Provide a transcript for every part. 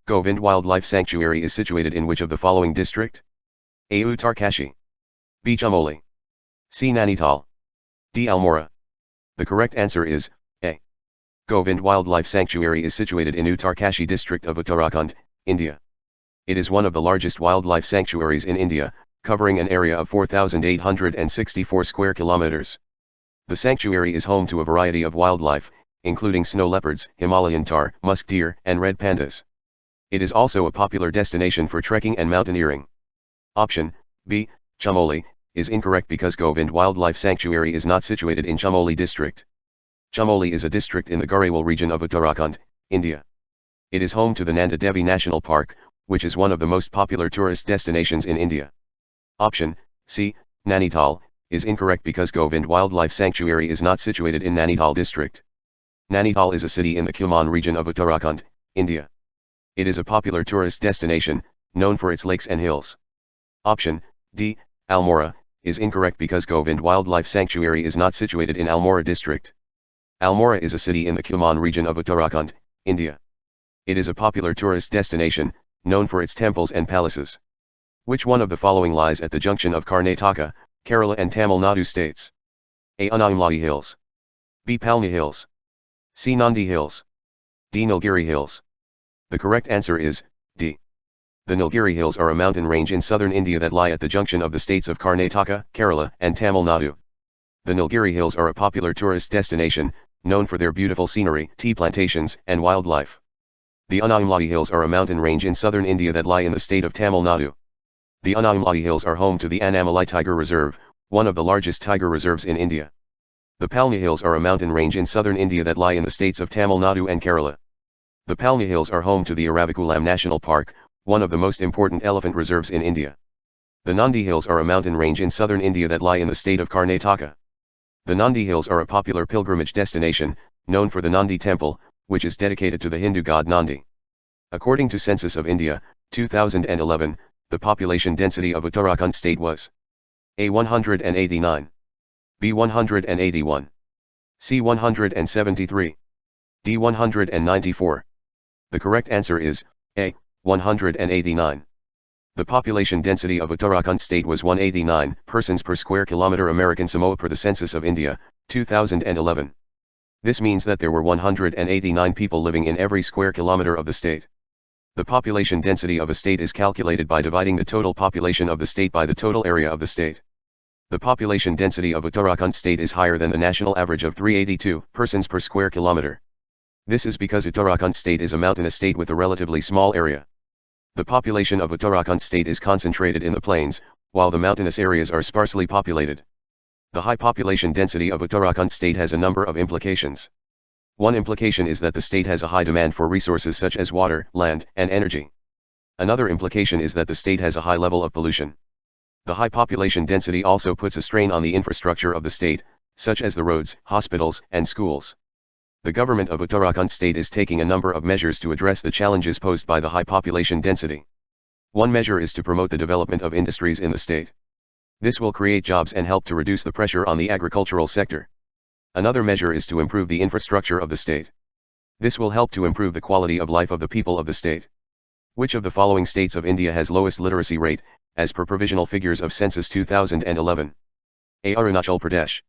Goverment Wildlife Sanctuary is situated in which of the following district? A. Uttarkashi. B. Chamoli. C. Nainital. D. Almora. The correct answer is A. Goverment Wildlife Sanctuary is situated in Uttarkashi district of Uttarakhand, India. It is one of the largest wildlife sanctuaries in India, covering an area of 4,864 square kilometers. The sanctuary is home to a variety of wildlife, including snow leopards, Himalayan tahr, musk deer, and red pandas. It is also a popular destination for trekking and mountaineering. Option B, Chamoli, is incorrect because Goverment Wildlife Sanctuary is not situated in Chamoli district. Chamoli is a district in the Garhwal region of Uttarakhand, India. It is home to the Nanda Devi National Park, which is one of the most popular tourist destinations in India. Option C, Nainital, is incorrect because Goverment Wildlife Sanctuary is not situated in Nainital district. Nainital is a city in the Kumaon region of Uttarakhand, India. It is a popular tourist destination, known for its lakes and hills. Option D, Almora, is incorrect because Goverment Wildlife Sanctuary is not situated in Almora district. Almora is a city in the Kumaon region of Uttarakhand, India. It is a popular tourist destination, known for its temples and palaces. Which one of the following lies at the junction of Karnataka, Kerala and Tamil Nadu states? A. Annamalai Hills. B. Palni Hills. C. Nandi Hills. D. Nilgiri Hills. The correct answer is D. The Nilgiri Hills are a mountain range in southern India that lie at the junction of the states of Karnataka, Kerala, and Tamil Nadu. The Nilgiri Hills are a popular tourist destination, known for their beautiful scenery, tea plantations, and wildlife. The Annamalai Hills are a mountain range in southern India that lie in the state of Tamil Nadu. The Annamalai Hills are home to the Annamalai Tiger Reserve, one of the largest tiger reserves in India. The Palni Hills are a mountain range in southern India that lie in the states of Tamil Nadu and Kerala. The Palni Hills are home to the Araviculam National Park, one of the most important elephant reserves in India. The Nandi Hills are a mountain range in southern India that lie in the state of Karnataka. The Nandi Hills are a popular pilgrimage destination, known for the Nandi Temple, which is dedicated to the Hindu god Nandi. According to Census of India, 2011, the population density of Uttarakhand state was A. 189, B. 181, C. 173, D. 194. The correct answer is A. 189. The population density of Uttarakhand state was 189 persons per square kilometer American Samoa per the Census of India, 2011. This means that there were 189 people living in every square kilometer of the state. The population density of a state is calculated by dividing the total population of the state by the total area of the state. The population density of Uttarakhand state is higher than the national average of 382 persons per square kilometer. This is because Uttarakhand state is a mountainous state with a relatively small area. The population of Uttarakhand state is concentrated in the plains, while the mountainous areas are sparsely populated. The high population density of Uttarakhand state has a number of implications. One implication is that the state has a high demand for resources such as water, land, and energy. Another implication is that the state has a high level of pollution. The high population density also puts a strain on the infrastructure of the state, such as the roads, hospitals, and schools. The government of Uttarakhand state is taking a number of measures to address the challenges posed by the high population density. One measure is to promote the development of industries in the state. This will create jobs and help to reduce the pressure on the agricultural sector. Another measure is to improve the infrastructure of the state. This will help to improve the quality of life of the people of the state. Which of the following states of India has lowest literacy rate, as per provisional figures of Census 2011? A. Arunachal Pradesh.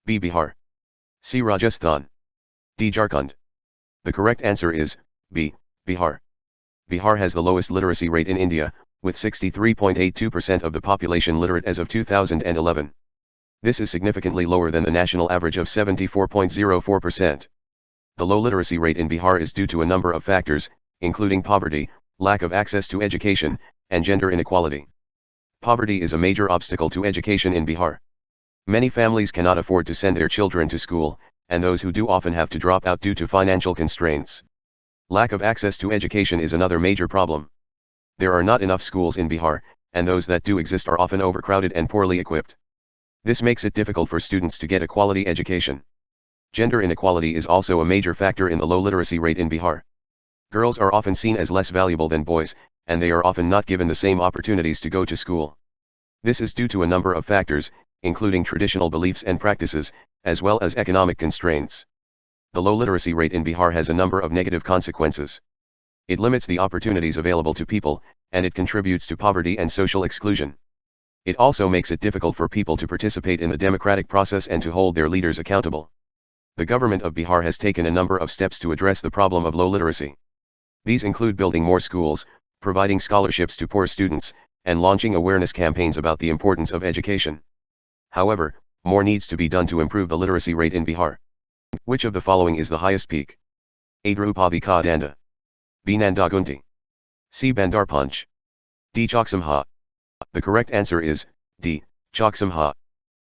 B. Bihar. C. Rajasthan. D. Jharkhand. The correct answer is B. Bihar. Bihar has the lowest literacy rate in India, with 63.82% of the population literate as of 2011. This is significantly lower than the national average of 74.04%. The low literacy rate in Bihar is due to a number of factors, including poverty, lack of access to education, and gender inequality. Poverty is a major obstacle to education in Bihar. Many families cannot afford to send their children to school, and those who do often have to drop out due to financial constraints. Lack of access to education is another major problem. There are not enough schools in Bihar, and those that do exist are often overcrowded and poorly equipped. This makes it difficult for students to get a quality education. Gender inequality is also a major factor in the low literacy rate in Bihar. Girls are often seen as less valuable than boys, and they are often not given the same opportunities to go to school. This is due to a number of factors, including traditional beliefs and practices, as well as economic constraints. The low literacy rate in Bihar has a number of negative consequences. It limits the opportunities available to people, and it contributes to poverty and social exclusion. It also makes it difficult for people to participate in the democratic process and to hold their leaders accountable. The government of Bihar has taken a number of steps to address the problem of low literacy. These include building more schools, providing scholarships to poor students, and launching awareness campaigns about the importance of education. However, more needs to be done to improve the literacy rate in Bihar. Which of the following is the highest peak? A. Drupadi Ka Danda. B. Nandagunti. C. Bandarpunch. D. Chaksamha. The correct answer is D. Chaksamha.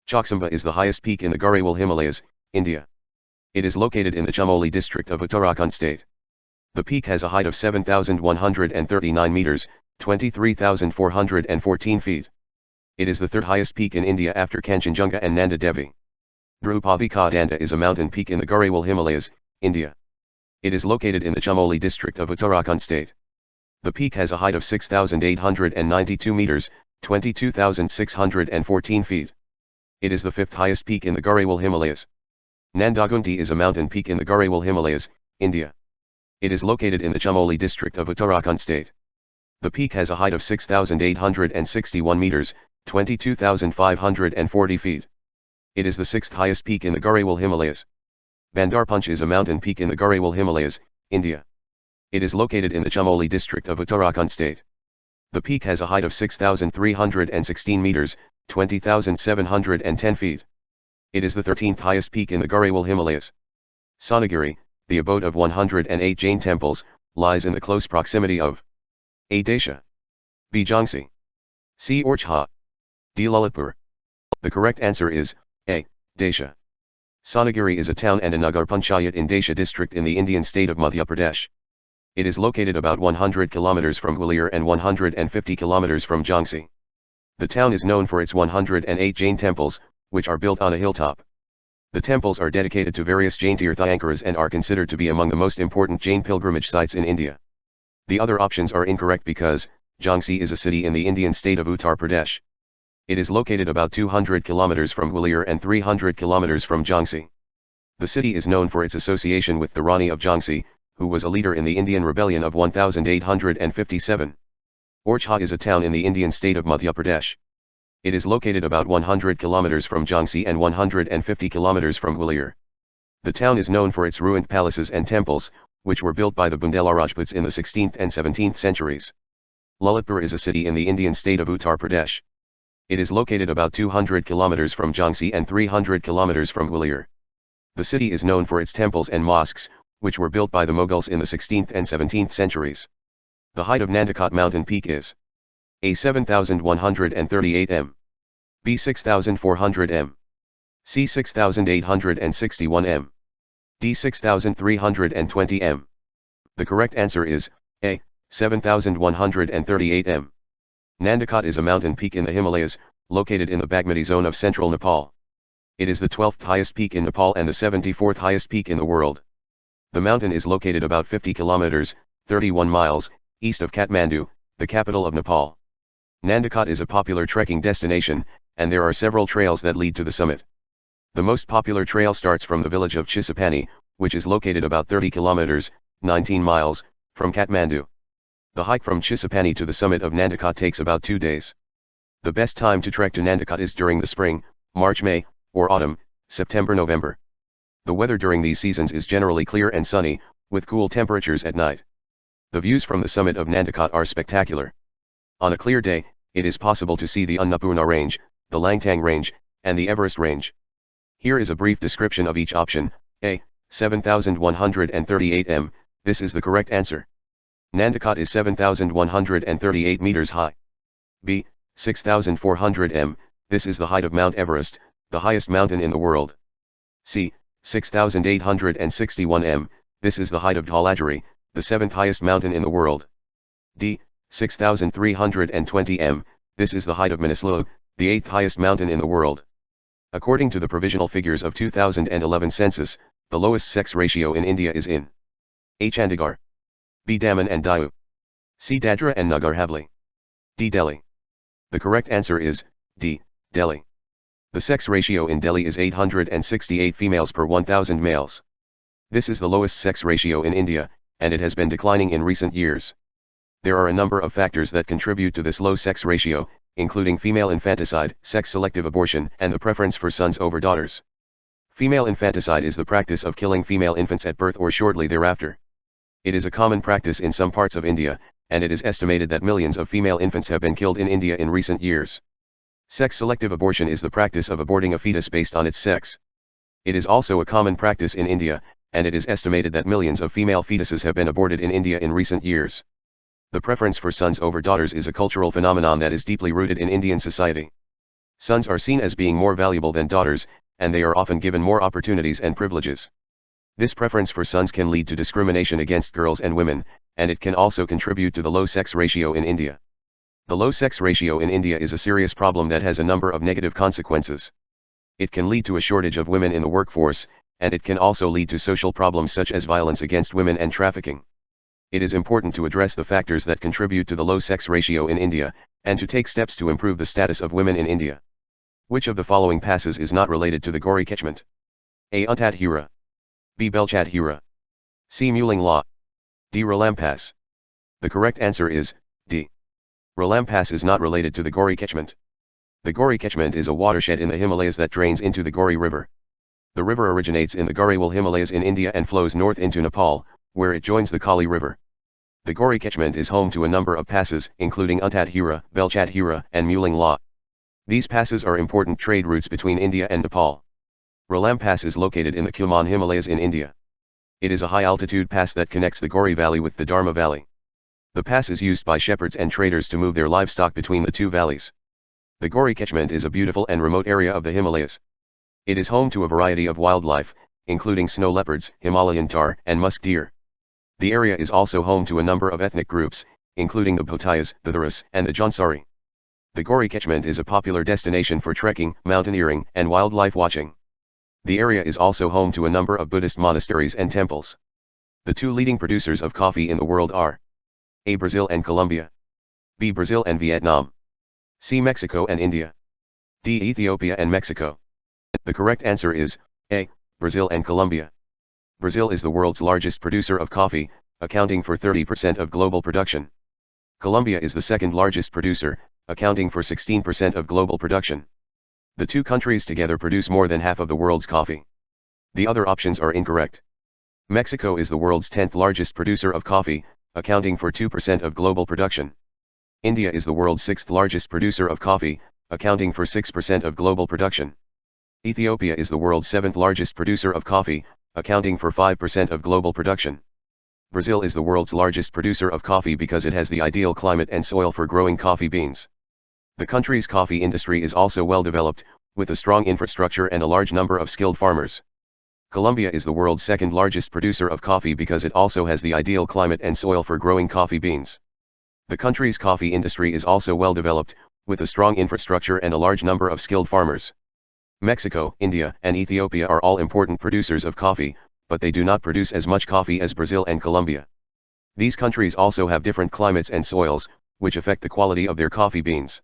Chaksamha is the highest peak in the Garhwal Himalayas, India. It is located in the Chamoli district of Uttarakhand state. The peak has a height of 7,139 meters, 23,414 feet. It is the third highest peak in India after Kanchenjunga and Nanda Devi. Drupadi Ka Danda is a mountain peak in the Garhwal Himalayas, India. It is located in the Chamoli district of Uttarakhand state. The peak has a height of 6,892 meters, 22,614 feet. It is the fifth highest peak in the Garhwal Himalayas. Nandagunti is a mountain peak in the Garhwal Himalayas, India. It is located in the Chamoli district of Uttarakhand state. The peak has a height of 6,861 meters, 22,540 feet. It is the sixth highest peak in the Garhwal Himalayas. Bandarpunch is a mountain peak in the Garhwal Himalayas, India. It is located in the Chamoli district of Uttarakhand state. The peak has a height of 6,316 meters, 20,710 feet. It is the 13th highest peak in the Garhwal Himalayas. Sonagiri, the abode of 108 Jain temples, lies in the close proximity of A. Desha. B. Jhansi. C. Orchha. D. Lalitpur. The correct answer is A. Desha. Sonagiri is a town and a Nagar Panchayat in Desha district in the Indian state of Madhya Pradesh. It is located about 100 kilometers from Gwalior and 150 kilometers from Jhansi. The town is known for its 108 Jain temples, which are built on a hilltop. The temples are dedicated to various Jain Tirthankaras and are considered to be among the most important Jain pilgrimage sites in India. The other options are incorrect because Jhansi is a city in the Indian state of Uttar Pradesh. It is located about 200 kilometers from Gwalior and 300 kilometers from Jhansi. The city is known for its association with the Rani of Jhansi, who was a leader in the Indian rebellion of 1857. Orchha is a town in the Indian state of Madhya Pradesh. It is located about 100 kilometers from Jhansi and 150 kilometers from Gwalior. The town is known for its ruined palaces and temples, which were built by the Bundela Rajputs in the 16th and 17th centuries. Lalitpur is a city in the Indian state of Uttar Pradesh. It is located about 200 kilometers from Jhansi and 300 kilometers from Gwalior. The city is known for its temples and mosques, which were built by the Mughals in the 16th and 17th centuries. The height of Nandakot mountain peak is A. 7,138 m. B. 6,400 m. C. 6,861 m. D. 6,320 m. The correct answer is A. 7,138 m. Nandakot is a mountain peak in the Himalayas, located in the Bagmati zone of central Nepal. It is the 12th highest peak in Nepal and the 74th highest peak in the world. The mountain is located about 50 kilometers, 31 miles, east of Kathmandu, the capital of Nepal. Nandakot is a popular trekking destination, and there are several trails that lead to the summit. The most popular trail starts from the village of Chisapani, which is located about 30 kilometers, 19 miles, from Kathmandu. The hike from Chisapani to the summit of Nandakot takes about 2 days. The best time to trek to Nandakot is during the spring, March-May, or autumn, September-November. The weather during these seasons is generally clear and sunny, with cool temperatures at night. The views from the summit of Nandakot are spectacular. On a clear day, it is possible to see the Annapurna Range, the Langtang Range, and the Everest Range. Here is a brief description of each option. A. 7,138 m. This is the correct answer. Nandakot is 7,138 meters high. B. 6,400 m. This is the height of Mount Everest, the highest mountain in the world. C. 6,861 m. This is the height of Dhaulagiri, the 7th highest mountain in the world. D. 6,320 m. This is the height of Manaslu, the 8th highest mountain in the world. According to the provisional figures of 2011 census, the lowest sex ratio in India is in A. Chandigarh, B. Daman and Diu, C. Dadra and Nagar Haveli, D. Delhi. The correct answer is D. Delhi. The sex ratio in Delhi is 868 females per 1,000 males. This is the lowest sex ratio in India, and it has been declining in recent years. There are a number of factors that contribute to this low sex ratio, including female infanticide, sex-selective abortion, and the preference for sons over daughters. Female infanticide is the practice of killing female infants at birth or shortly thereafter. It is a common practice in some parts of India, and it is estimated that millions of female infants have been killed in India in recent years. Sex-selective abortion is the practice of aborting a fetus based on its sex. It is also a common practice in India, and it is estimated that millions of female fetuses have been aborted in India in recent years. The preference for sons over daughters is a cultural phenomenon that is deeply rooted in Indian society. Sons are seen as being more valuable than daughters, and they are often given more opportunities and privileges. This preference for sons can lead to discrimination against girls and women, and it can also contribute to the low sex ratio in India. The low sex ratio in India is a serious problem that has a number of negative consequences. It can lead to a shortage of women in the workforce, and it can also lead to social problems such as violence against women and trafficking. It is important to address the factors that contribute to the low sex ratio in India, and to take steps to improve the status of women in India. Which of the following passes is not related to the Gauri catchment? A. Untat Hira. B. Belchat Hira. C. Muling Law. D. Ralam Pass. The correct answer is D. Ralam Pass is not related to the Gauri catchment. The Gauri catchment is a watershed in the Himalayas that drains into the Gauri River. The river originates in the Garhwal Himalayas in India and flows north into Nepal, where it joins the Kali River. The Gauri catchment is home to a number of passes, including Untat Hira, Belchat Hira, and Muling Law. These passes are important trade routes between India and Nepal. Ralam Pass is located in the Kumaon Himalayas in India. It is a high-altitude pass that connects the Gauri Valley with the Dharma Valley. The pass is used by shepherds and traders to move their livestock between the two valleys. The Gauri catchment is a beautiful and remote area of the Himalayas. It is home to a variety of wildlife, including snow leopards, Himalayan tahr, and musk deer. The area is also home to a number of ethnic groups, including the Bhutiyas, the Tharas, and the Jaunsari. The Gauri catchment is a popular destination for trekking, mountaineering, and wildlife watching. The area is also home to a number of Buddhist monasteries and temples. The two leading producers of coffee in the world are A. Brazil and Colombia. B. Brazil and Vietnam. C. Mexico and India. D. Ethiopia and Mexico. The correct answer is A. Brazil and Colombia. Brazil is the world's largest producer of coffee, accounting for 30% of global production. Colombia is the second largest producer, accounting for 16% of global production. The two countries together produce more than half of the world's coffee. The other options are incorrect. Mexico is the world's 10th largest producer of coffee, accounting for 2% of global production. India is the world's 6th largest producer of coffee, accounting for 6% of global production. Ethiopia is the world's 7th largest producer of coffee, accounting for 5% of global production. Brazil is the world's largest producer of coffee because it has the ideal climate and soil for growing coffee beans. The country's coffee industry is also well developed, with a strong infrastructure and a large number of skilled farmers. Colombia is the world's second largest producer of coffee because it also has the ideal climate and soil for growing coffee beans. The country's coffee industry is also well developed, with a strong infrastructure and a large number of skilled farmers. Mexico, India, and Ethiopia are all important producers of coffee, but they do not produce as much coffee as Brazil and Colombia. These countries also have different climates and soils, which affect the quality of their coffee beans.